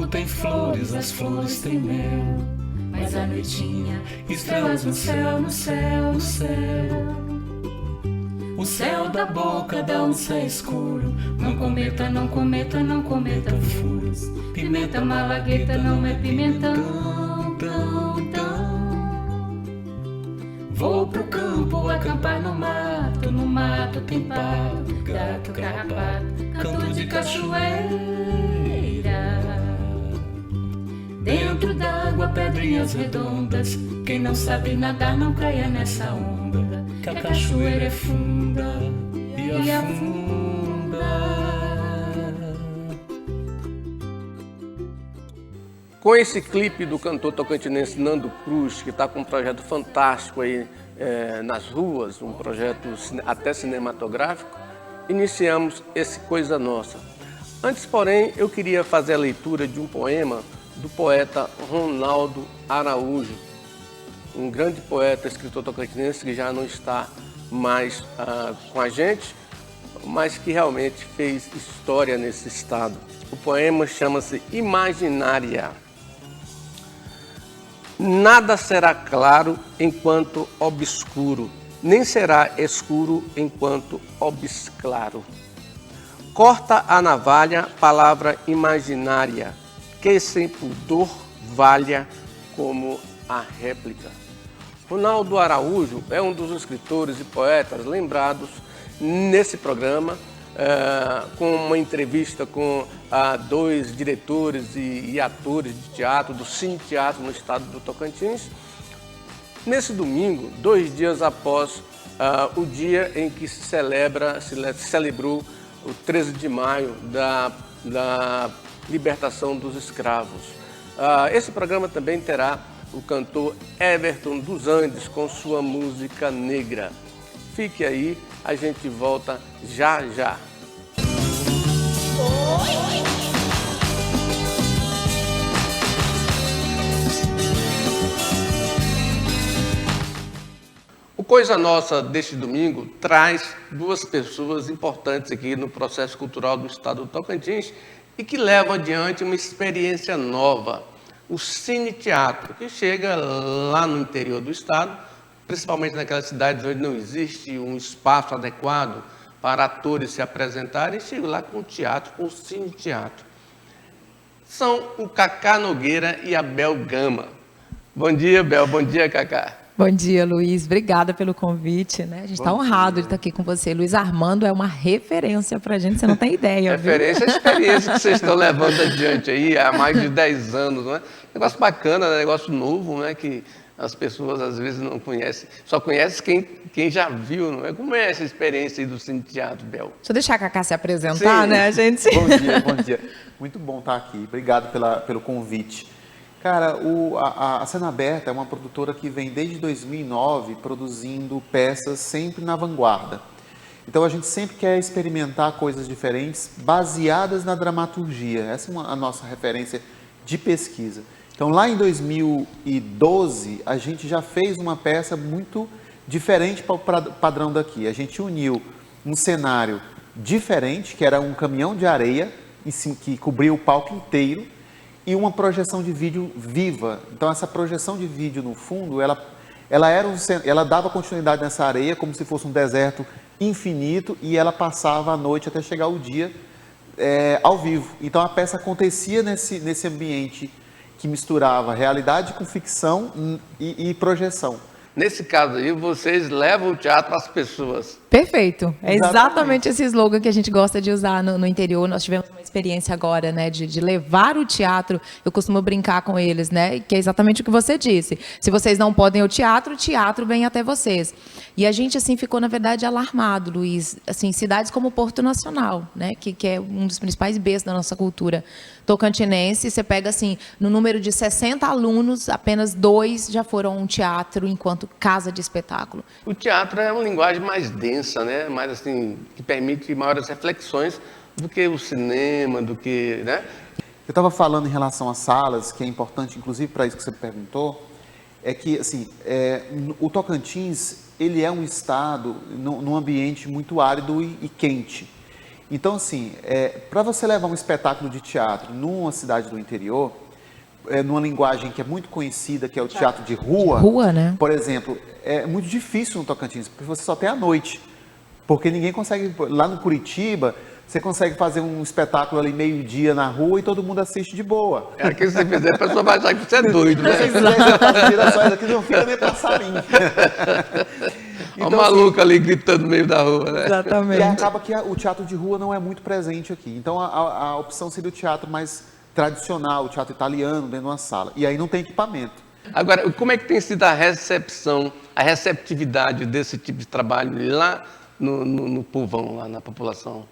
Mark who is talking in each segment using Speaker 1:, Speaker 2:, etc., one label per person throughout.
Speaker 1: tem flores, as flores têm mel. Mas a noitinha, estrelas no céu, no céu, no céu. O céu da boca da onça é escuro. Não cometa, não cometa, não cometa furos. Pimenta malagueta não é pimentão, tão, tão. Vou pro campo acampar no mato tem pato, gato, carrapato, canto de cachoeira. Dentro d'água, pedrinhas redondas. Quem não sabe nadar não caia nessa onda, que a cachoeira é funda e afunda.
Speaker 2: Com esse clipe do cantor tocantinense Nando Cruz, que está com um projeto fantástico aí nas ruas, um projeto até cinematográfico, iniciamos esse Coisa Nossa. Antes, porém, eu queria fazer a leitura de um poema do poeta Ronaldo Araújo, um grande poeta, escritor tocantinense que já não está mais com a gente, mas que realmente fez história nesse estado. O poema chama-se Imaginária. Nada será claro enquanto obscuro, nem será escuro enquanto obsclaro. Corta a navalha, palavra imaginária, que sem pudor valha como a réplica. Ronaldo Araújo é um dos escritores e poetas lembrados nesse programa, com uma entrevista com dois diretores e atores de teatro, do Cine Teatro no estado do Tocantins, nesse domingo, 2 dias após o dia em que se celebrou o 13 de maio da libertação dos escravos. Esse programa também terá o cantor Everton dos Andes com sua música negra. Fique aí, a gente volta já já. O Coisa Nossa deste domingo traz 2 pessoas importantes aqui no processo cultural do estado do Tocantins e que levam adiante uma experiência nova, o Cine Teatro, que chega lá no interior do estado, principalmente naquelas cidades onde não existe um espaço adequado para atores se apresentarem, chega lá com o teatro, com o Cine Teatro. São o Cacá Nogueira e a Bel Gama. Bom dia, Bel. Bom dia, Cacá.
Speaker 3: Bom dia, Luiz. Obrigada pelo convite, né? A gente está honrado de estar aqui com você. Luiz Armando é uma referência para a gente, você não tem ideia,
Speaker 2: referência
Speaker 3: viu?
Speaker 2: à experiência que vocês estão levando adiante aí há mais de 10 anos, não é? Negócio bacana, negócio novo, né? Que as pessoas às vezes não conhecem, só conhecem quem já viu, não é? Como é essa experiência aí do Cine Teatro, Bel?
Speaker 3: Deixa eu deixar a Cacá se apresentar,
Speaker 2: Sim.
Speaker 3: né, gente?
Speaker 4: Bom dia, bom dia. Muito bom estar aqui. Obrigado pelo convite. Cara, a Cena Aberta é uma produtora que vem desde 2009 produzindo peças sempre na vanguarda. Então a gente sempre quer experimentar coisas diferentes baseadas na dramaturgia. Essa é a nossa referência de pesquisa. Então lá em 2012 a gente já fez uma peça muito diferente para o padrão daqui. A gente uniu um cenário diferente, que era um caminhão de areia que cobria o palco inteiro, e uma projeção de vídeo viva. Então essa projeção de vídeo no fundo, ela dava continuidade nessa areia como se fosse um deserto infinito, e ela passava a noite até chegar o dia ao vivo. Então a peça acontecia nesse ambiente que misturava realidade com ficção e projeção.
Speaker 2: Nesse caso aí, vocês levam o teatro às pessoas.
Speaker 3: Perfeito. É exatamente esse slogan que a gente gosta de usar no interior. Nós tivemos uma experiência agora, né, de levar o teatro. Eu costumo brincar com eles, né, que é exatamente o que você disse. Se vocês não podem ir ao teatro, o teatro vem até vocês. E a gente, assim, ficou, na verdade, alarmado, Luiz. Assim, cidades como Porto Nacional, né, que é um dos principais berços da nossa cultura tocantinense. Você pega, assim, no número de 60 alunos, apenas 2 já foram a um teatro enquanto casa de espetáculo.
Speaker 2: O teatro é uma linguagem mais densa, né? Mais assim, que permite maiores reflexões do que o cinema, do que, né?
Speaker 4: Eu estava falando em relação às salas, que é importante, inclusive, para isso que você perguntou, é que, assim, o Tocantins, ele é um estado num ambiente muito árido e quente. Então, assim, para você levar um espetáculo de teatro numa cidade do interior, numa linguagem que é muito conhecida, que é o teatro de rua,
Speaker 3: né?
Speaker 4: Por exemplo, é muito difícil no Tocantins, porque você só tem à noite. Porque ninguém consegue, lá no Curitiba, você consegue fazer um espetáculo ali meio-dia na rua e todo mundo assiste de boa.
Speaker 2: Aqui se você fizer, a pessoa vai achar que você é doido, né?
Speaker 4: Se você fizer girassóis aqui, não fica nem passarinho.
Speaker 2: Olha o maluco ali gritando no meio da rua, né?
Speaker 3: Exatamente.
Speaker 4: E acaba que o teatro de rua não é muito presente aqui. Então a opção seria o teatro mais tradicional, o teatro italiano, dentro de uma sala. E aí não tem equipamento.
Speaker 2: Agora, como é que tem sido a recepção, a receptividade desse tipo de trabalho lá no povão, lá na população?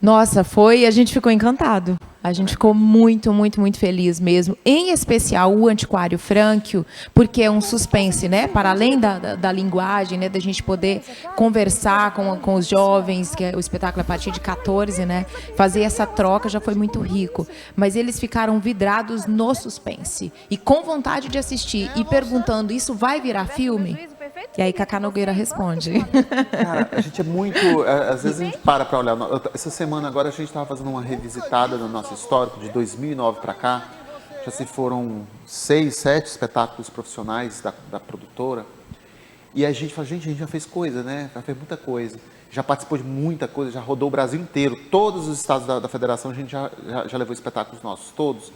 Speaker 3: Nossa, a gente ficou encantado. A gente ficou muito, muito, muito feliz mesmo. Em especial o Antiquário Frânquio, porque é um suspense, né? Para além da linguagem, né? Da gente poder conversar com os jovens, que é o espetáculo a partir de 14, né? Fazer essa troca já foi muito rico. Mas eles ficaram vidrados no suspense. E com vontade de assistir. E perguntando, isso vai virar filme? E aí Cacá Nogueira responde.
Speaker 4: Cara, a gente é muito... Às vezes a gente para olhar. Essa semana agora a gente estava fazendo uma revisitada no nosso histórico, de 2009 para cá. Já se foram 6, 7 espetáculos profissionais da produtora. E a gente fala, gente, a gente já fez coisa, né? Já fez muita coisa. Já participou de muita coisa, já rodou o Brasil inteiro. Todos os estados da federação a gente já levou espetáculos nossos, todos.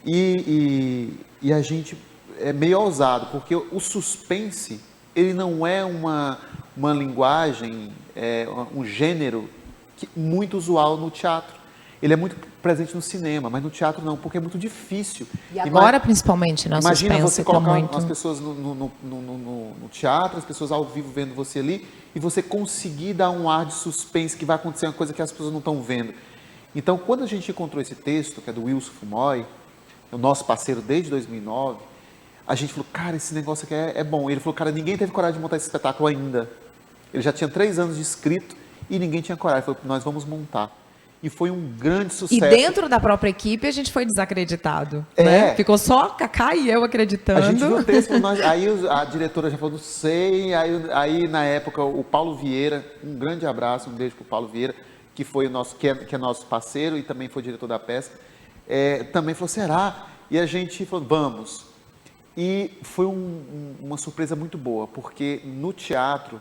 Speaker 4: E a gente é meio ousado, porque o suspense... ele não é uma linguagem, um gênero muito usual no teatro. Ele é muito presente no cinema, mas no teatro não, porque é muito difícil.
Speaker 3: E agora, principalmente, na
Speaker 4: Imagina
Speaker 3: suspense,
Speaker 4: você colocar
Speaker 3: muito...
Speaker 4: as pessoas no teatro, as pessoas ao vivo vendo você ali, e você conseguir dar um ar de suspense, que vai acontecer uma coisa que as pessoas não estão vendo. Então, quando a gente encontrou esse texto, que é do Wilson Fumoy, o nosso parceiro desde 2009, a gente falou, cara, esse negócio aqui é bom. Ele falou, cara, ninguém teve coragem de montar esse espetáculo ainda. Ele já tinha 3 anos de escrito e ninguém tinha coragem. Ele falou, nós vamos montar. E foi um grande sucesso.
Speaker 3: E dentro da própria equipe a gente foi desacreditado. Né? Ficou só Cacá e eu acreditando.
Speaker 4: A gente viu o texto, aí a diretora já falou, não sei. Aí na época o Paulo Vieira, um grande abraço, um beijo para o Paulo Vieira, que foi o nosso, que é nosso parceiro e também foi diretor da peça, também falou, será? E a gente falou, vamos. E foi uma surpresa muito boa, porque no teatro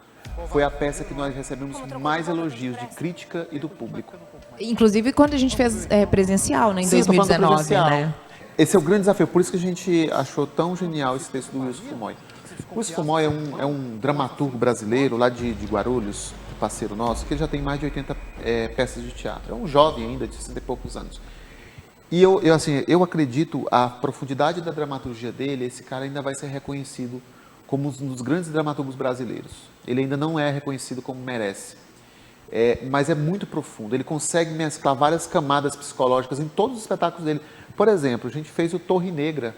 Speaker 4: foi a peça que nós recebemos mais elogios de crítica e do público.
Speaker 3: Inclusive quando a gente fez presencial, né, em 2019. Né?
Speaker 4: Esse é o grande desafio, por isso que a gente achou tão genial esse texto do Wilson Fumoy. O Wilson Fumoy é um dramaturgo brasileiro lá de Guarulhos, parceiro nosso, que ele já tem mais de 80 peças de teatro. É um jovem ainda, de 60 e poucos anos. E eu acredito, a profundidade da dramaturgia dele, esse cara ainda vai ser reconhecido como um dos grandes dramaturgos brasileiros. Ele ainda não é reconhecido como merece. Mas é muito profundo. Ele consegue mesclar várias camadas psicológicas em todos os espetáculos dele. Por exemplo, a gente fez o Torre Negra.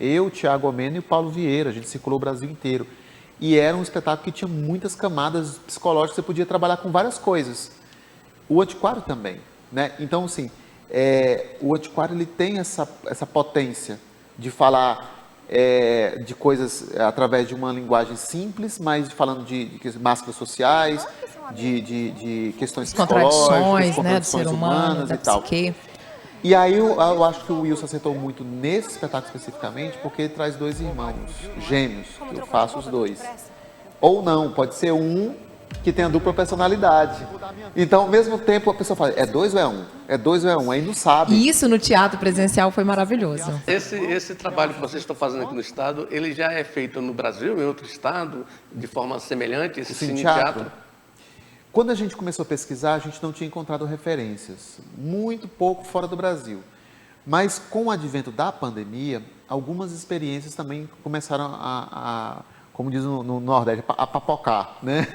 Speaker 4: Eu, Thiago Omena e o Paulo Vieira. A gente circulou o Brasil inteiro. E era um espetáculo que tinha muitas camadas psicológicas. Você podia trabalhar com várias coisas. O Antiquário também, né? Então, assim... o Antiquário ele tem essa potência de falar de coisas através de uma linguagem simples, mas falando de máscaras sociais, de questões psicológicas,
Speaker 3: né, do ser humano, da psique.
Speaker 4: E aí eu acho que o Wilson acertou muito nesse espetáculo especificamente, porque ele traz 2 irmãos gêmeos, que eu faço os 2. Ou não, pode ser um que tem a dupla personalidade. Então, ao mesmo tempo, a pessoa fala, é 2 ou é 1? É 2 ou é 1? Aí não sabe.
Speaker 3: E isso no teatro presencial foi maravilhoso.
Speaker 2: Esse trabalho que vocês estão fazendo aqui no estado, ele já é feito no Brasil, em outro estado, de forma semelhante, esse cine teatro?
Speaker 4: Quando a gente começou a pesquisar, a gente não tinha encontrado referências. Muito pouco fora do Brasil. Mas com o advento da pandemia, algumas experiências também começaram a como diz no Nordeste, a papocar, né?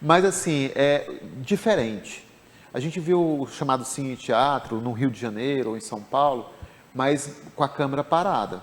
Speaker 4: Mas assim, é diferente. A gente viu o chamado cine teatro no Rio de Janeiro ou em São Paulo, mas com a câmera parada,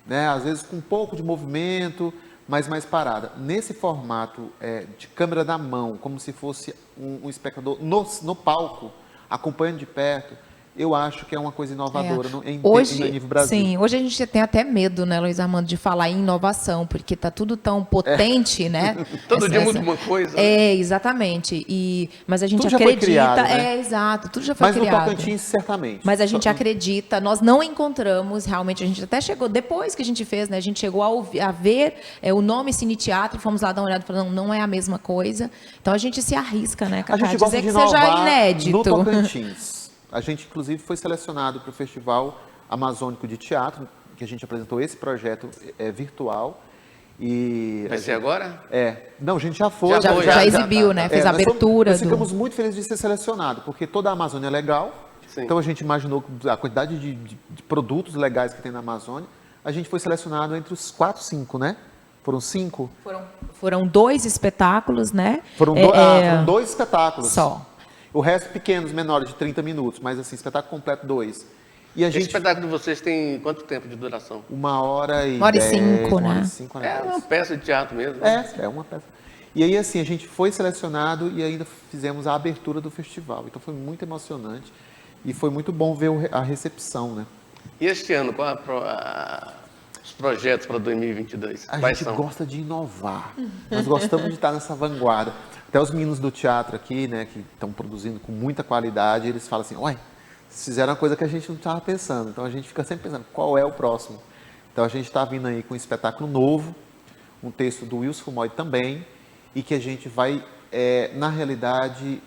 Speaker 4: né? Às vezes com um pouco de movimento, mas mais parada. Nesse formato de câmera na mão, como se fosse um espectador no palco, acompanhando de perto, eu acho que é uma coisa inovadora em
Speaker 3: Hoje,
Speaker 4: nível Brasil.
Speaker 3: sim, hoje a gente tem até medo, né, Luiz Armando, de falar em inovação, porque tá tudo tão potente, né?
Speaker 2: Todo dia muda uma coisa.
Speaker 3: Exatamente. Mas a gente
Speaker 4: Tudo já foi
Speaker 3: acredita,
Speaker 4: criado, né?
Speaker 3: Exato, tudo já foi
Speaker 4: Mas no
Speaker 3: criado.
Speaker 4: Tocantins, certamente.
Speaker 3: Mas a gente acredita, nós não encontramos, realmente, a gente até chegou, depois que a gente fez, né, a gente chegou a ver o nome Cine Teatro, fomos lá dar uma olhada e falamos, não é a mesma coisa. Então a gente se arrisca, né,
Speaker 4: A
Speaker 3: Cacá,
Speaker 4: gente gosta
Speaker 3: dizer
Speaker 4: de
Speaker 3: que seja
Speaker 4: inovar
Speaker 3: inédito.
Speaker 4: no Tocantins. A gente, inclusive, foi selecionado para o Festival Amazônico de Teatro, que a gente apresentou esse projeto virtual. E
Speaker 2: Vai ser agora?
Speaker 4: Não, a gente já foi.
Speaker 3: Já exibiu, né? Fez a abertura.
Speaker 4: Nós ficamos muito felizes de ser selecionado, porque toda a Amazônia é legal.
Speaker 2: Sim.
Speaker 4: Então a gente imaginou a quantidade de produtos legais que tem na Amazônia. A gente foi selecionado entre os 4, 5, né? Foram 5?
Speaker 3: Foram 2 espetáculos, né?
Speaker 4: Foram 2 espetáculos.
Speaker 3: Só.
Speaker 4: O resto pequenos, menores, de 30 minutos. Mas assim, espetáculo completo 2. E a
Speaker 2: Esse
Speaker 4: gente...
Speaker 2: espetáculo de vocês tem quanto tempo de duração?
Speaker 4: 1h10.
Speaker 3: 1h05, né?
Speaker 4: 1h05,
Speaker 2: É uma peça de teatro mesmo. Né?
Speaker 4: É uma peça. E aí, assim, a gente foi selecionado e ainda fizemos a abertura do festival. Então foi muito emocionante e foi muito bom ver a recepção, né?
Speaker 2: E este ano, qual os projetos para 2022?
Speaker 4: A
Speaker 2: Quais
Speaker 4: gente
Speaker 2: são?
Speaker 4: gosta de inovar. Nós gostamos de estar nessa vanguarda. Até os meninos do teatro aqui, né, que estão produzindo com muita qualidade, eles falam assim, uai, vocês fizeram uma coisa que a gente não estava pensando. Então a gente fica sempre pensando, qual é o próximo? Então a gente está vindo aí com um espetáculo novo, um texto do Wilson Fumoy também, e que a gente vai, na realidade,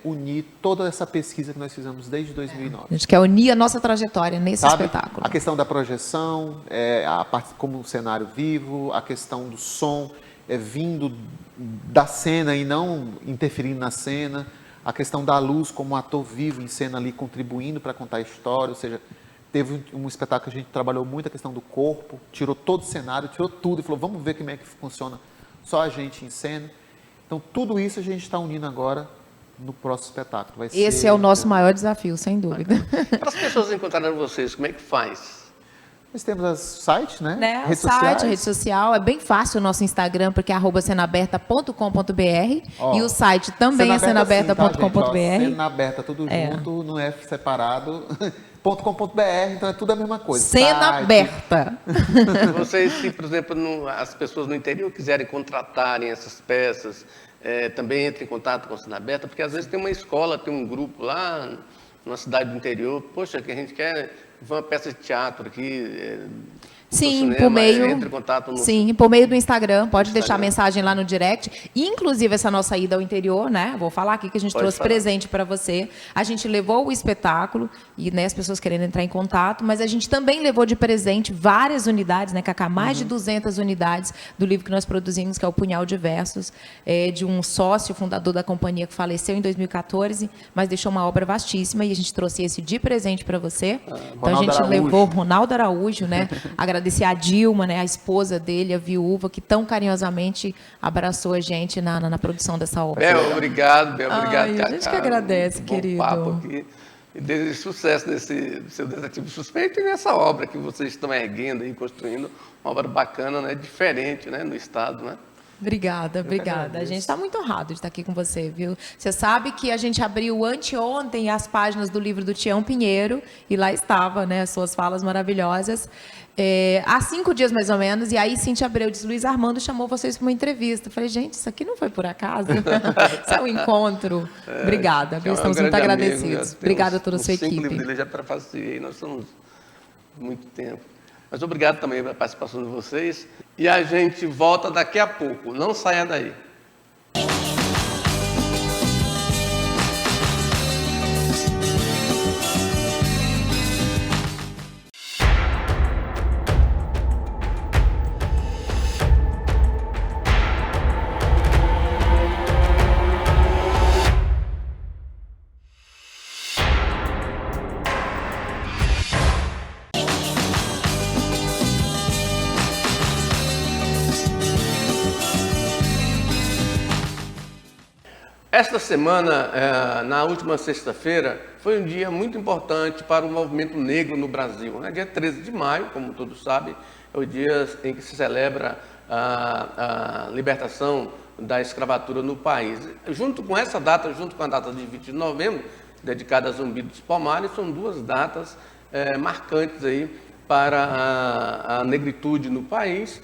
Speaker 4: unir toda essa pesquisa que nós fizemos desde 2009.
Speaker 3: A gente quer unir a nossa trajetória nesse espetáculo.
Speaker 4: A questão da projeção, a parte como um cenário vivo, a questão do som vindo da cena e não interferindo na cena, a questão da luz como ator vivo em cena ali contribuindo para contar a história, ou seja, teve um espetáculo que a gente trabalhou muito a questão do corpo, tirou todo o cenário, tirou tudo e falou, vamos ver como é que funciona só a gente em cena. Então tudo isso a gente está unindo agora no próximo espetáculo.
Speaker 3: Esse é o nosso maior desafio, sem dúvida.
Speaker 2: Para as pessoas encontrarem vocês, como é que faz?
Speaker 4: Nós temos o site, né?
Speaker 3: O site, rede social, é bem fácil o nosso Instagram, porque é @cenaberta.com.br e o site também é cenaberta.com.br.
Speaker 4: Cenaberta, tudo junto, não é separado. .com.br, então é tudo a mesma coisa.
Speaker 3: Cena aberta.
Speaker 2: Vocês, se, por exemplo, as pessoas no interior quiserem contratarem essas peças, também entrem em contato com a Cena Aberta, porque às vezes tem uma escola, tem um grupo lá na cidade do interior, poxa, que a gente quer uma peça de teatro aqui.
Speaker 3: Sim,
Speaker 2: cinema, entre em contato
Speaker 3: por meio do Instagram, pode deixar mensagem lá no direct. E, inclusive, essa nossa ida ao interior, né? Vou falar aqui que a gente trouxe presente para você. A gente levou o espetáculo e, né, as pessoas querendo entrar em contato, mas a gente também levou de presente várias unidades, né, Cacá? Mais de 200 unidades do livro que nós produzimos, que é o Punhal de Versos, de um sócio fundador da companhia que faleceu em 2014, mas deixou uma obra vastíssima e a gente trouxe esse de presente para você. Então, a gente levou Ronaldo Araújo, né? Agradecer a Dilma, né, a esposa dele, a viúva, que tão carinhosamente abraçou a gente na produção dessa obra.
Speaker 2: Bel, obrigado,
Speaker 3: Cacá. A gente que agradece,
Speaker 2: muito
Speaker 3: querido.
Speaker 2: Bom papo aqui. E desejo sucesso nesse seu Detetive Suspeito e nessa obra que vocês estão erguendo e construindo, uma obra bacana, né, diferente, né, no estado, né?
Speaker 3: Obrigada. A gente está muito honrado de estar aqui com você, viu? Você sabe que a gente abriu anteontem as páginas do livro do Tião Pinheiro e lá estava, né, as suas falas maravilhosas. Há 5 dias, mais ou menos, e aí Cíntia Abreu disse, Luiz Armando chamou vocês para uma entrevista. Eu falei, gente, isso aqui não foi por acaso? Isso é um encontro. Obrigada, viu? Estamos muito agradecidos. Obrigada a toda a sua equipe.
Speaker 2: 5 livros dele já prefaciei, nós somos muito tempo. Mas obrigado também pela participação de vocês. E a gente volta daqui a pouco. Não saia daí. Esta semana, na última sexta-feira, foi um dia muito importante para o movimento negro no Brasil. Dia 13 de maio, como todos sabem, é o dia em que se celebra a libertação da escravatura no país. Junto com essa data, junto com a data de 20 de novembro, dedicada a Zumbi dos Palmares. São duas datas marcantes aí para a negritude no país,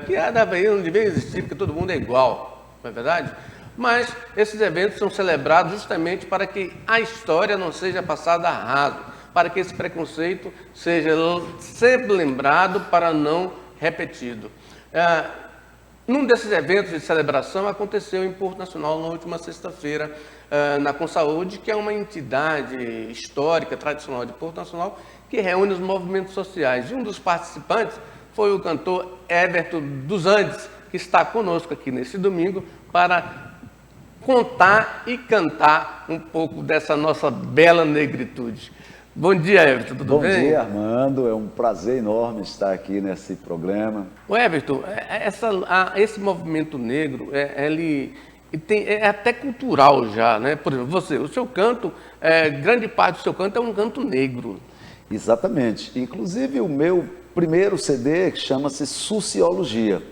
Speaker 2: que não deveria existir, porque todo mundo é igual, não é verdade? Mas esses eventos são celebrados justamente para que a história não seja passada a raso, para que esse preconceito seja sempre lembrado para não repetido. Num desses eventos de celebração aconteceu em Porto Nacional na última sexta-feira, na Consaúde, que é uma entidade histórica, tradicional de Porto Nacional, que reúne os movimentos sociais. E um dos participantes foi o cantor Everton dos Andes, que está conosco aqui nesse domingo para contar e cantar um pouco dessa nossa bela negritude. Bom dia, Everton, tudo bem?
Speaker 5: Bom dia, Armando. É um prazer enorme estar aqui nesse programa.
Speaker 2: O Everton, esse movimento negro, ele é até cultural já, né? Por exemplo, o seu canto, grande parte do seu canto é um canto negro.
Speaker 5: Exatamente. Inclusive, o meu primeiro CD chama-se Sociologia.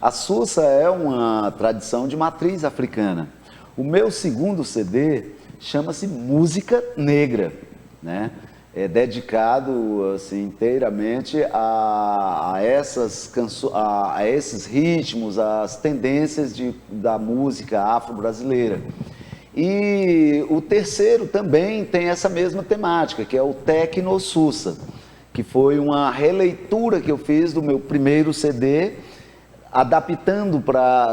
Speaker 5: A Sussa é uma tradição de matriz africana. O meu segundo CD chama-se Música Negra, né? É dedicado assim, inteiramente a esses ritmos, às tendências da música afro-brasileira. E o terceiro também tem essa mesma temática, que é o Tecno Sussa, que foi uma releitura que eu fiz do meu primeiro CD, adaptando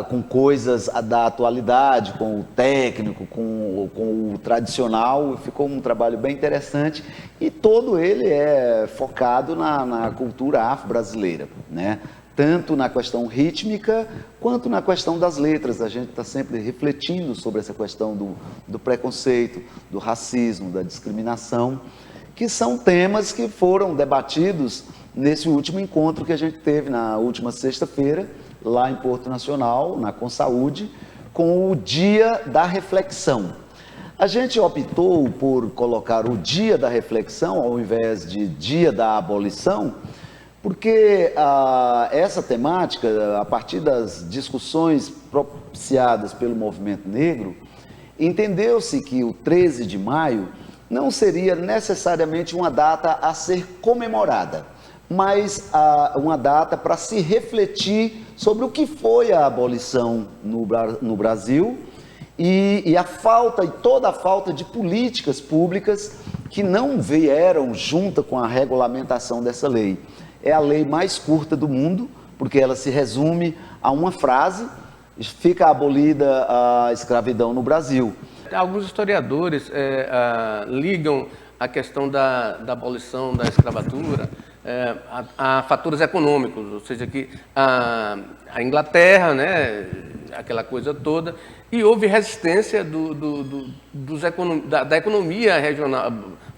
Speaker 5: com coisas da atualidade, com o técnico, com o tradicional. Ficou um trabalho bem interessante e todo ele é focado na cultura afro-brasileira, né? Tanto na questão rítmica quanto na questão das letras. A gente está sempre refletindo sobre essa questão do preconceito, do racismo, da discriminação, que são temas que foram debatidos nesse último encontro que a gente teve na última sexta-feira, lá em Porto Nacional, na Consaúde, com o Dia da Reflexão. A gente optou por colocar o Dia da Reflexão ao invés de Dia da Abolição, porque essa temática, a partir das discussões propiciadas pelo movimento negro, entendeu-se que o 13 de maio não seria necessariamente uma data a ser comemorada, mas uma data para se refletir sobre o que foi a abolição no Brasil e toda a falta de políticas públicas que não vieram junto com a regulamentação dessa lei. É a lei mais curta do mundo, porque ela se resume a uma frase: fica abolida a escravidão no Brasil.
Speaker 2: Alguns historiadores ligam a questão da abolição da escravatura a fatores econômicos, ou seja, que a Inglaterra, né, aquela coisa toda, e houve resistência da economia regional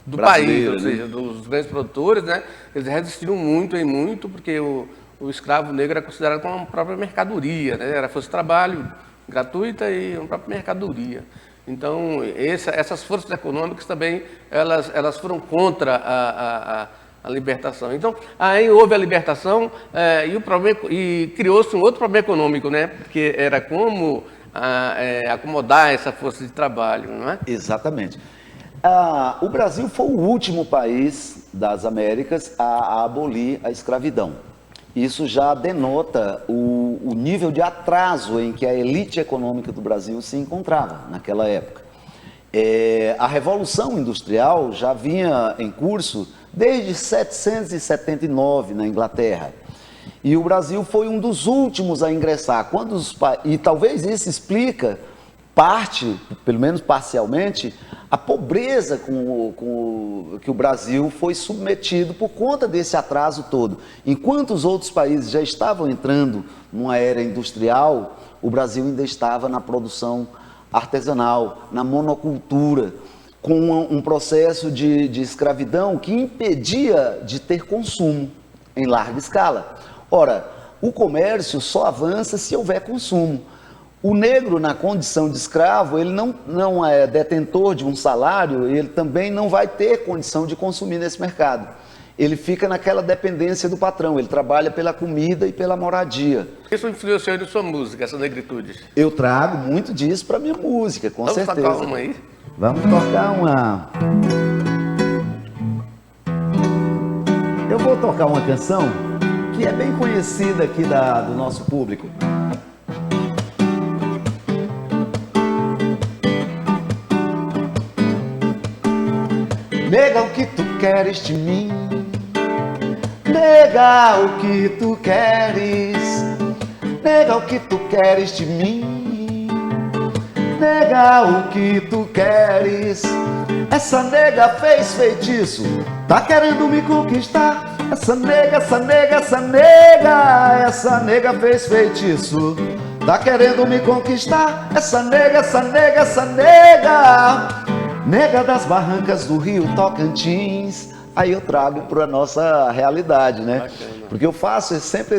Speaker 2: do país, ou seja, dos grandes produtores, né, eles resistiram muito, porque o escravo negro era considerado como uma própria mercadoria, né, fosse trabalho gratuita e uma própria mercadoria. Então, essas forças econômicas também, elas foram contra a libertação. Então, aí houve a libertação e criou-se um outro problema econômico, né? Porque era como acomodar essa força de trabalho, não é?
Speaker 5: Exatamente. O Brasil foi o último país das Américas a abolir a escravidão. Isso já denota o nível de atraso em que a elite econômica do Brasil se encontrava naquela época. A Revolução Industrial já vinha em curso desde 779 na Inglaterra. E o Brasil foi um dos últimos a ingressar. E talvez isso explica pelo menos parcialmente, a pobreza que o Brasil foi submetido por conta desse atraso todo. Enquanto os outros países já estavam entrando numa era industrial, o Brasil ainda estava na produção artesanal, na monocultura, com um processo de escravidão que impedia de ter consumo em larga escala. Ora, o comércio só avança se houver consumo. O negro, na condição de escravo, ele não é detentor de um salário, ele também não vai ter condição de consumir nesse mercado. Ele fica naquela dependência do patrão, ele trabalha pela comida e pela moradia.
Speaker 2: Isso influenciou na sua música, essa negritude?
Speaker 5: Eu trago muito disso para minha música, com certeza.
Speaker 2: Vamos tocar uma aí?
Speaker 5: Vamos tocar uma... Eu vou tocar uma canção que é bem conhecida aqui do nosso público. Nega o que tu queres de mim, nega o que tu queres, nega o que tu queres de mim, nega o que tu queres. Essa nega fez feitiço, tá querendo me conquistar. Essa nega, essa nega, essa nega, essa nega fez feitiço, tá querendo me conquistar. Essa nega, essa nega, essa nega, nega das barrancas do Rio Tocantins. Aí eu trago para a nossa realidade, né?
Speaker 2: Bacana.
Speaker 5: Porque eu faço sempre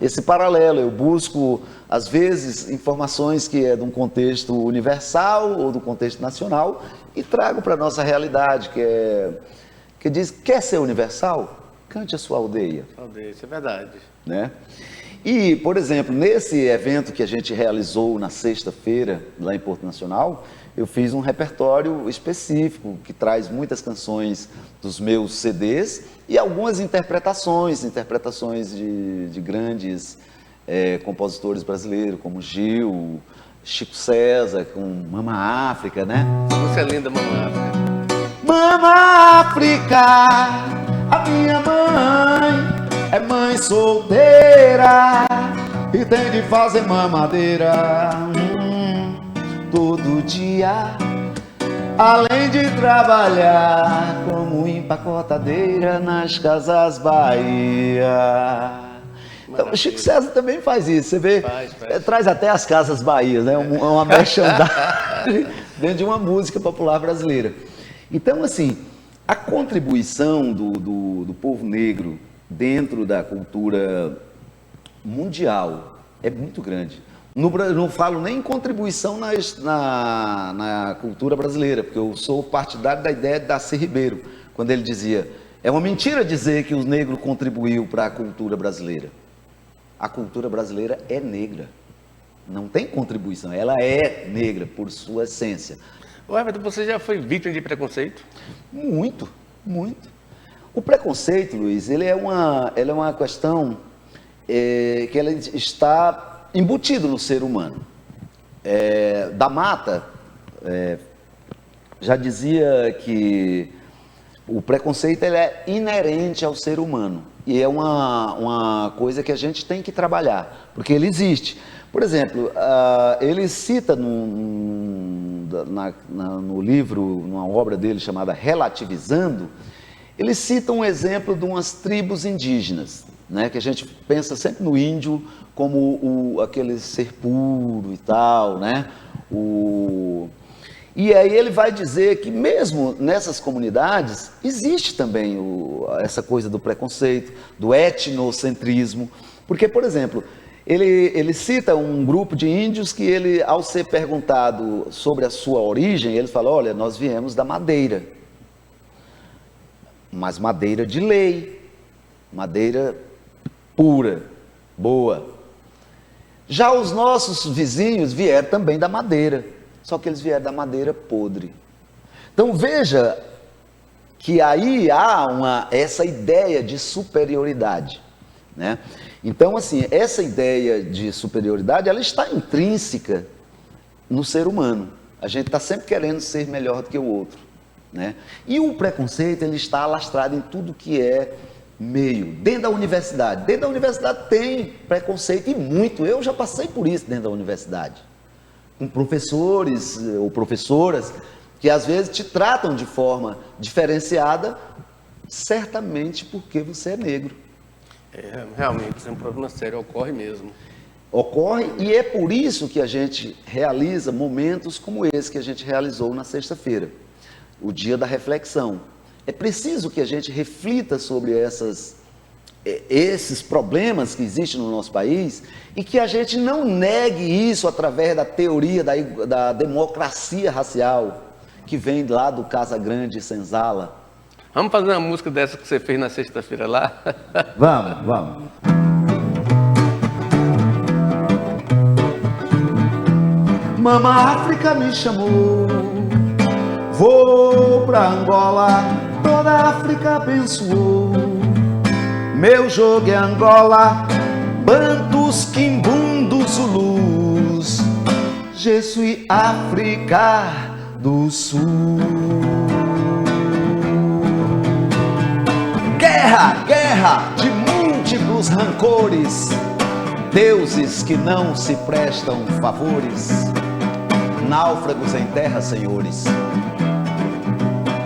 Speaker 5: esse paralelo. Eu busco, às vezes, informações que é de um contexto universal ou do contexto nacional e trago para a nossa realidade, que diz, quer ser universal? Cante a sua aldeia.
Speaker 2: Isso é verdade.
Speaker 5: Né? E, por exemplo, nesse evento que a gente realizou na sexta-feira, lá em Porto Nacional, eu fiz um repertório específico que traz muitas canções dos meus CDs e algumas interpretações de grandes compositores brasileiros, como Gil, Chico César, com Mama África, né?
Speaker 2: Você é linda, Mama África.
Speaker 5: Mama África, a minha mãe é mãe solteira e tem de fazer mamadeira todo dia, além de trabalhar como empacotadeira nas Casas Bahia. Então, o Chico César também faz isso, você vê, traz até as Casas Bahia, né? Uma merchandising dentro de uma música popular brasileira. Então, assim, a contribuição do povo negro dentro da cultura mundial é muito grande. Não falo nem em contribuição na cultura brasileira, porque eu sou partidário da ideia de Darcy Ribeiro, quando ele dizia, é uma mentira dizer que o negro contribuiu para a cultura brasileira. A cultura brasileira é negra, não tem contribuição, ela é negra por sua essência.
Speaker 2: Ô, Everton, você já foi vítima de preconceito?
Speaker 5: Muito, muito. O preconceito, Luiz, ele é uma questão que ela está embutido no ser humano. Da Mata já dizia que o preconceito ele é inerente ao ser humano e é uma coisa que a gente tem que trabalhar, porque ele existe. Por exemplo, ele cita no livro, numa obra dele chamada Relativizando, ele cita um exemplo de umas tribos indígenas, né, que a gente pensa sempre no índio como aquele ser puro e tal, né? E aí ele vai dizer que mesmo nessas comunidades existe também essa coisa do preconceito, do etnocentrismo, porque, por exemplo, ele cita um grupo de índios que ele, ao ser perguntado sobre a sua origem, ele fala, olha, nós viemos da madeira, mas madeira de lei, madeira pura, boa. Já os nossos vizinhos vieram também da madeira, só que eles vieram da madeira podre. Então veja que aí há essa ideia de superioridade, né? Então, assim, essa ideia de superioridade, ela está intrínseca no ser humano. A gente está sempre querendo ser melhor do que o outro, né? E o preconceito, ele está alastrado em tudo que é meio. Dentro da universidade tem preconceito e muito. Eu já passei por isso dentro da universidade. Com professores ou professoras que às vezes te tratam de forma diferenciada, certamente porque você é negro.
Speaker 2: Realmente, isso é um problema sério, ocorre mesmo.
Speaker 5: Ocorre, e é por isso que a gente realiza momentos como esse que a gente realizou na sexta-feira, o dia da reflexão. É preciso que a gente reflita sobre esses problemas que existem no nosso país e que a gente não negue isso através da teoria da democracia racial que vem lá do Casagrande e Senzala.
Speaker 2: Vamos fazer uma música dessa que você fez na sexta-feira lá?
Speaker 5: Vamos. Mama África me chamou vou pra Angola, toda a África abençoou. Meu jogo é Angola, Bantus, Kimbundos, Zulus, je suis África do Sul. Guerra, guerra de múltiplos rancores, deuses que não se prestam favores, náufragos em terra, senhores,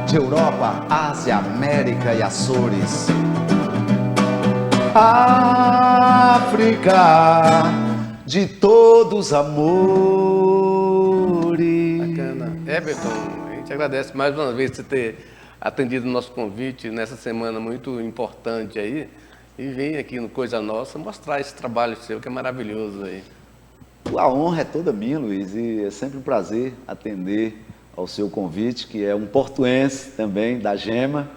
Speaker 5: de Europa, Ásia, América e Açores. África de todos amores.
Speaker 2: Bacana. Everton, a gente agradece mais uma vez você ter atendido o nosso convite nessa semana muito importante aí e vem aqui no Coisa Nossa mostrar esse trabalho seu que é maravilhoso aí.
Speaker 5: A honra é toda minha, Luiz, e é sempre um prazer atender ao seu convite, que é um portuense também, da Gema.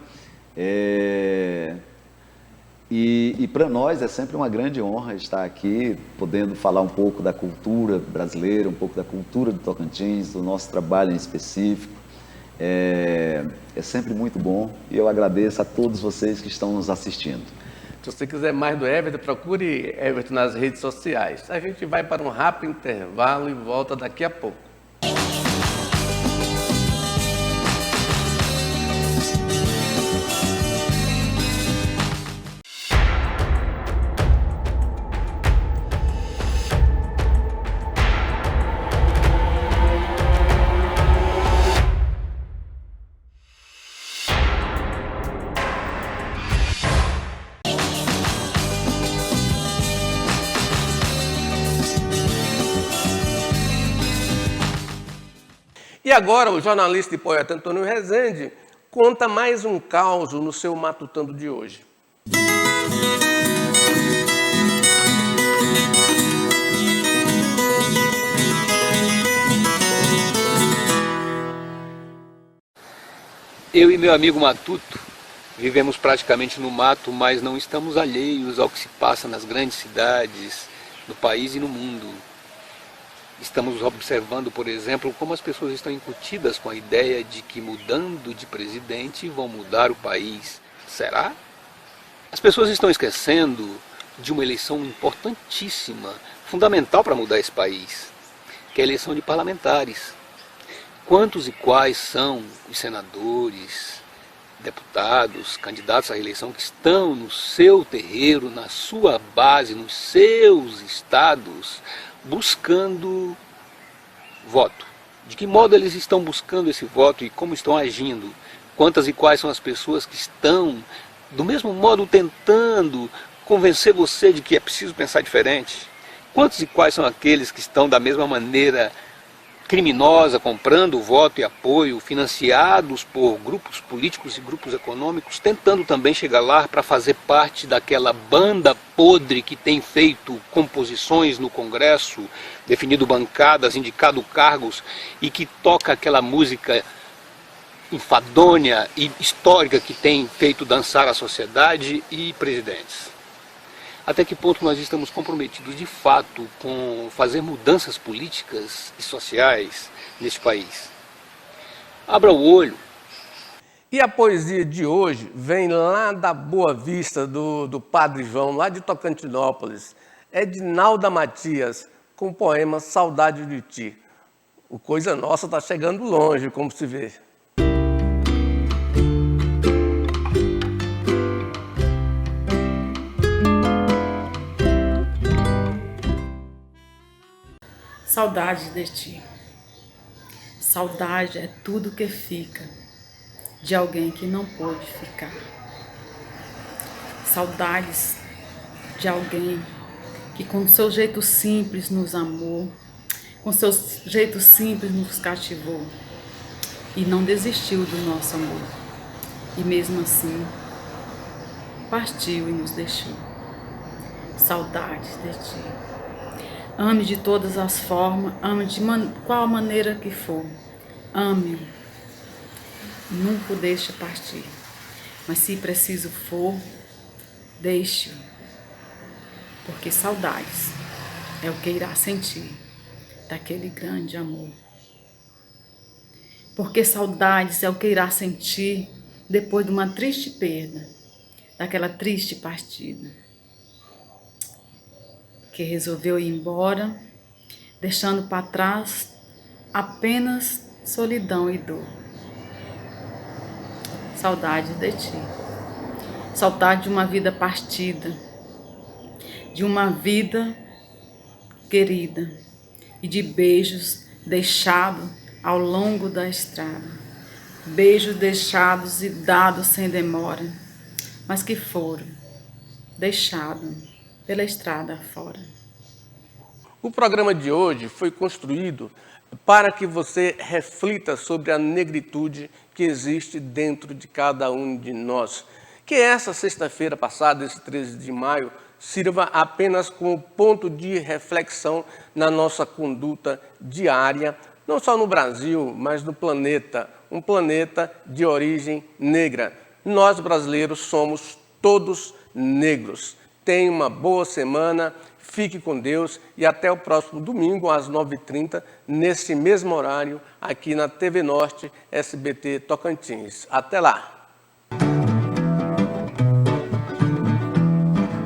Speaker 5: E para nós é sempre uma grande honra estar aqui, podendo falar um pouco da cultura brasileira, um pouco da cultura do Tocantins, do nosso trabalho em específico. É sempre muito bom e eu agradeço a todos vocês que estão nos assistindo.
Speaker 2: Se você quiser mais do Everton, procure Everton nas redes sociais. A gente vai para um rápido intervalo e volta daqui a pouco. E agora o jornalista e poeta Antônio Rezende conta mais um caos no seu Matutando de hoje.
Speaker 6: Eu e meu amigo Matuto vivemos praticamente no mato, mas não estamos alheios ao que se passa nas grandes cidades, no país e no mundo. Estamos observando, por exemplo, como as pessoas estão incutidas com a ideia de que mudando de presidente vão mudar o país. Será? As pessoas estão esquecendo de uma eleição importantíssima, fundamental para mudar esse país, que é a eleição de parlamentares. Quantos e quais são os senadores, deputados, candidatos à reeleição que estão no seu terreiro, na sua base, nos seus estados, buscando voto? De que modo eles estão buscando esse voto e como estão agindo? Quantas e quais são as pessoas que estão, do mesmo modo, tentando convencer você de que é preciso pensar diferente? Quantos e quais são aqueles que estão da mesma maneira criminosa, comprando voto e apoio, financiados por grupos políticos e grupos econômicos, tentando também chegar lá para fazer parte daquela banda podre que tem feito composições no Congresso, definido bancadas, indicado cargos e que toca aquela música enfadonha e histórica que tem feito dançar a sociedade e presidentes? Até que ponto nós estamos comprometidos de fato com fazer mudanças políticas e sociais neste país? Abra o olho.
Speaker 2: E a poesia de hoje vem lá da Boa Vista, do Padre João, lá de Tocantinópolis. É de Nalda Matias, com o poema Saudade de Ti. O Coisa Nossa está chegando longe, como se vê.
Speaker 7: Saudade de ti. Saudade é tudo que fica de alguém que não pôde ficar. Saudades de alguém que com seu jeito simples nos amou, com seu jeito simples nos cativou e não desistiu do nosso amor. E mesmo assim, partiu e nos deixou. Saudades de ti. Ame de todas as formas, ame de qual maneira que for. Ame-o. Nunca o deixe partir. Mas se preciso for, deixe-o. Porque saudades é o que irá sentir daquele grande amor. porque saudades é o que irá sentir depois de uma triste perda, daquela triste partida, que resolveu ir embora, deixando para trás apenas solidão e dor. Saudade de ti, saudade de uma vida partida, de uma vida querida e de beijos deixados ao longo da estrada, beijos deixados e dados sem demora, mas que foram deixados pela estrada fora.
Speaker 2: O programa de hoje foi construído para que você reflita sobre a negritude que existe dentro de cada um de nós. Que essa sexta-feira passada, esse 13 de maio, sirva apenas como ponto de reflexão na nossa conduta diária, não só no Brasil, mas no planeta, um planeta de origem negra. Nós brasileiros somos todos negros. Tenha uma boa semana. Fique com Deus e até o próximo domingo, às 9h30, nesse mesmo horário, aqui na TV Norte, SBT Tocantins. Até lá!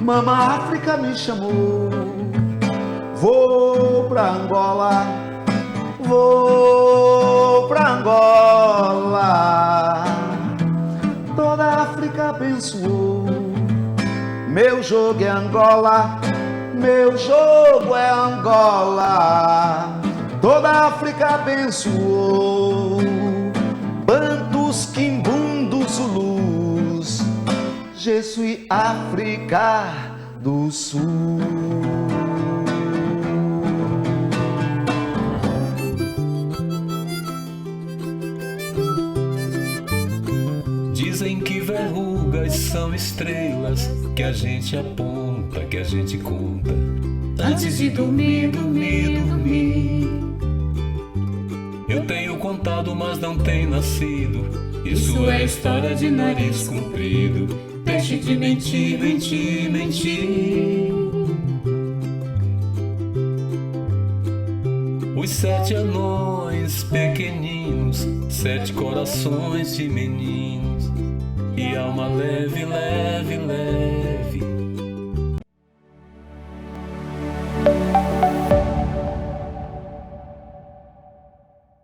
Speaker 5: Mama África me chamou, vou pra Angola, vou pra Angola. Toda a África abençoou, meu jogo é Angola. Meu jogo é Angola, toda a África abençoou, Bantus, Kimbundos, Zulus, je suis África do Sul.
Speaker 1: Dizem que verrugas são estrelas que a gente aponta, que a gente conta antes de dormir, dormir, dormir. Eu tenho contado, mas não tenho nascido. Isso é história de nariz comprido. Deixe de mentir, mentir, mentir. Os 7 anões pequeninos, 7 corações de meninos e alma leve, leve, leve.